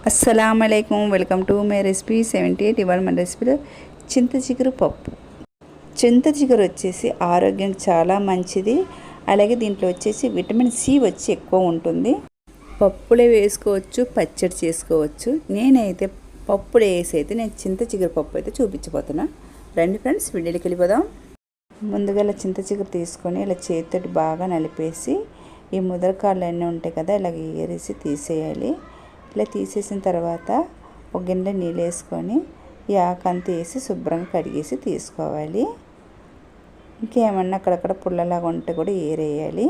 అస్సలాముఅలైకుం welcome to my recipe 78. ఇవాళ మన రెసిపీలో చింత చిగురు పప్పు. చింత చిగురు వచ్చేసి ఆరోగ్యానికి చాలా మంచిది. అలాగే దీంట్లో వచ్చేసి విటమిన్ సి వచ్చి ఎక్కువ ఉంటుంది. పప్పులే వేసుకోవచ్చు, పచ్చడి చేసుకోవచ్చు. నేనైతే పప్పులు వేసి అయితే నేను చింత చిగురు పప్పు అయితే చూపించబోతున్నా. రండి ఫ్రెండ్స్, వీడియోకి వెళ్ళిపోదాం. ముందుగా ఇలా చింత చిగురు తీసుకొని ఇలా చేతితోటి బాగా నలిపేసి ఈ ముదరకాళ్ళు అన్నీ ఉంటాయి కదా, ఇలాగ ఏరేసి తీసేయాలి. ఇలా తీసేసిన తర్వాత ఒక గిన్నెలో నీళ్ళు వేసుకొని ఈ ఆకంతా వేసి శుభ్రంగా కడిగేసి తీసుకోవాలి. ఇంకేమన్నా అక్కడక్కడ పుల్లలాగా ఉంటే కూడా ఏరేయాలి.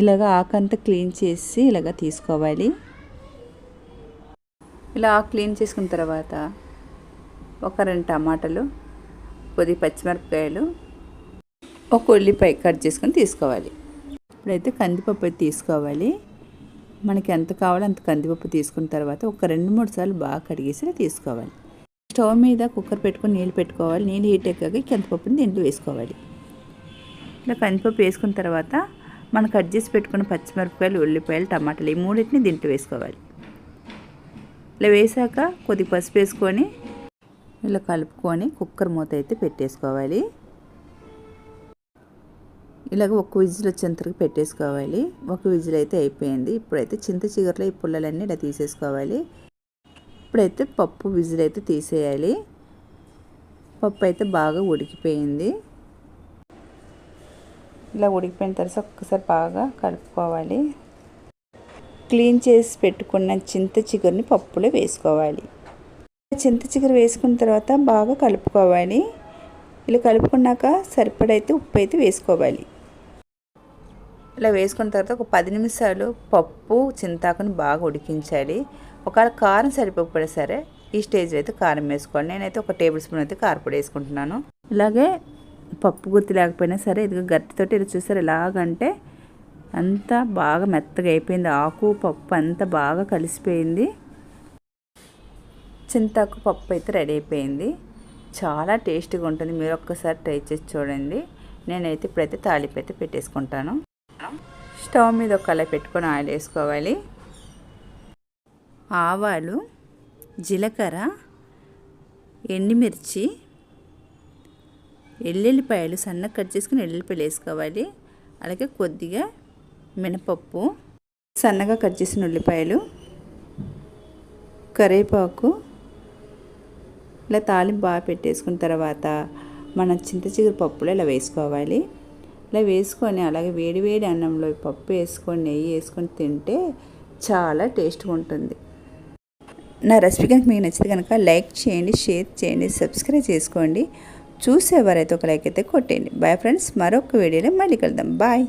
ఇలాగ ఆకంతా క్లీన్ చేసి ఇలాగ తీసుకోవాలి. ఇలా క్లీన్ చేసుకున్న తర్వాత ఒక 2 టమాటాలు, కొద్ది పచ్చిమిరపకాయలు, ఒక ఉల్లిపాయ కట్ చేసుకొని తీసుకోవాలి. ఇప్పుడైతే కందిపప్పు అయితే తీసుకోవాలి. మనకి ఎంత కావాలో అంత కందిపప్పు తీసుకున్న తర్వాత ఒక 2-3 సార్లు బాగా కడిగేసి తీసుకోవాలి. స్టవ్ మీద కుక్కర్ పెట్టుకొని నీళ్ళు పెట్టుకోవాలి. నీళ్ళు హీట్ ఎక్కాక కందిపప్పుని దీంట్లో వేసుకోవాలి. ఇలా కందిపప్పు వేసుకున్న తర్వాత మనం కట్ చేసి పెట్టుకున్న పచ్చిమిరపకాయలు, ఉల్లిపాయలు, టమాటాలు ఈ మూడింటిని దీంట్లో వేసుకోవాలి. ఇలా వేసాక కొద్ది పసుపు వేసుకొని ఇలా కలుపుకొని కుక్కర్ మూత అయితే పెట్టేసుకోవాలి. ఇలాగ ఒక విజిల్ వచ్చేంతవరకు పెట్టేసుకోవాలి. ఒక విజిల్ అయితే అయిపోయింది. ఇప్పుడైతే చింత చిగురులో ఈ పుల్లలన్నీ ఇలా తీసేసుకోవాలి. ఇప్పుడైతే పప్పు విజిల్ అయితే తీసేయాలి. పప్పు అయితే బాగా ఉడికిపోయింది. ఇలా ఉడికిపోయిన తర్వాత ఒక్కసారి బాగా కలుపుకోవాలి. క్లీన్ చేసి పెట్టుకున్న చింత చిగురుని పప్పులో వేసుకోవాలి. చింత చిగురు వేసుకున్న తర్వాత బాగా కలుపుకోవాలి. ఇలా కలుపుకున్నాక సరిపడైతే ఉప్పు అయితే వేసుకోవాలి. ఇలా వేసుకున్న తర్వాత ఒక 10 నిమిషాలు పప్పు చింతాకుని బాగా ఉడికించాలి. ఒకవేళ కారం సరిపోకపోయినా సరే ఈ స్టేజ్లో అయితే కారం వేసుకోవాలి. నేనైతే ఒక టేబుల్ స్పూన్ అయితే కారపొడి వేసుకుంటున్నాను. ఇలాగే పప్పు గుత్తి లేకపోయినా సరే ఇది గట్టితోటి ఇలా చూసారు, ఎలాగంటే అంతా బాగా మెత్తగా అయిపోయింది. ఆకు పప్పు అంతా బాగా కలిసిపోయింది. చింతాకు పప్పు అయితే రెడీ అయిపోయింది. చాలా టేస్టీగా ఉంటుంది. మీరు ఒక్కసారి ట్రై చేసి చూడండి. నేనైతే ఇప్పుడైతే తాలింపు అయితే పెట్టేసుకుంటాను. స్టవ్ మీద ఒక కళాయి పెట్టుకొని ఆయిల్ వేసుకోవాలి. ఆవాలు, జీలకర్ర, ఎండుమిర్చి, ఎల్లుల్లిపాయలు సన్నగా కట్ చేసుకుని ఎల్లుల్లిపాయలు వేసుకోవాలి. అలాగే కొద్దిగా మినపప్పు, సన్నగా కట్ చేసిన ఉల్లిపాయలు, కరివేపాకు, ఇలా తాలింపు బాగా పెట్టేసుకున్న తర్వాత మన చింత చిగురు పప్పులో ఇలా వేసుకోవాలి. ఇలా వేసుకొని అలాగే వేడి వేడి అన్నంలో పప్పు వేసుకొని నెయ్యి వేసుకొని తింటే చాలా టేస్ట్గా ఉంటుంది. నా రెసిపీ కనుక మీకు నచ్చితే కనుక లైక్ చేయండి, షేర్ చేయండి, సబ్స్క్రైబ్ చేసుకోండి. చూసేవారైతే ఒక లైక్ అయితే కొట్టండి. బాయ్ ఫ్రెండ్స్, మరొక వీడియోలో మళ్ళీ కలుద్దాం. బాయ్.